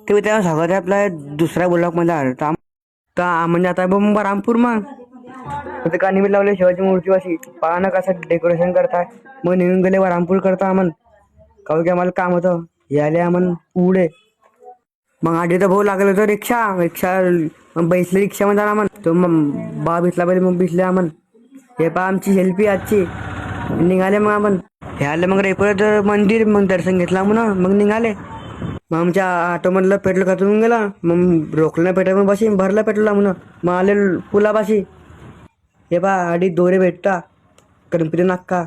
ते त्या सगळं आपल्या दुसऱ्या ब्लॉकमध्ये आलं तर म्हणजे आता मग रामपूर मग ते का निमित्त लावले शिवाजी मूर्ती अशी पहा ना कसं डेकोरेशन करताय. मग निघून गेले रामपूर करता आम्हाला काहून की आम्हाला काम होतं यायला आम्हाला पुढे. मग आधी तर भाऊ लागलं होतं रिक्षा रिक्षा बैसले रिक्षामध्ये आला आम्हाला तो मग बा भेटला पाहिजे मग भेटले आम्हाला हे पहा आमची सेल्फी आजची. निघाले मग आपण हे आले मग रेपरत मंदिर मग दर्शन घेतला म्हणून मग निघाले. मग आमच्या ऑटोमधलं पेट्रोल खतून गेला मग रोखलं नाही पेट्रोल मग बशी भरलं पेट्रोल म्हणून मग आले पुलापाशी. हे पहा आधी दोरे भेटता गणपती नाक्का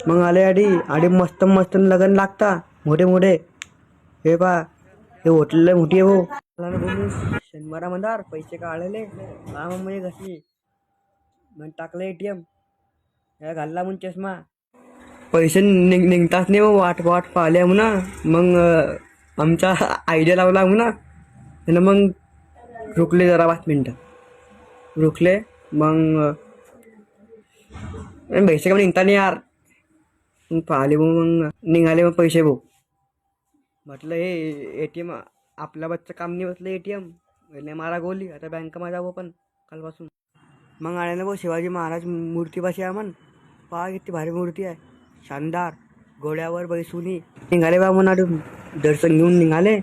मग आले आधी आधी मस्त मस्त लगन लागता मोठे मोठे. हे पहा हे होटल मोठी आहे भाऊ शनिवारा म्हणणार पैसे काढले हा मग म्हणजे कशी मग टाकलं ATM या घालला म्हणून चष्मा पैसे निघताच नाही वाट वाट पाहिले म्हणा. मग आमचा आयडिया लावला म्हणा त्यानं मग रुकले जरा 5 मिनटं रुकले मग पैसे का निघता नाही यार. मग पाहिले मग निघाले मग पैसे भाऊ म्हटलं हे ATM आपल्या बच्चं काम नाही बसलं ATM मारा गोली आता बँकमध्ये जाऊ पण कालपासून. मग आले ना भाऊ शिवाजी महाराज मूर्तीपाशी आहे म्हण पहा किती भारी मूर्ती आहे शानदार घोड्यावर बैसूनी निघाले बा म्हणा दर्शन घेऊन निघाले.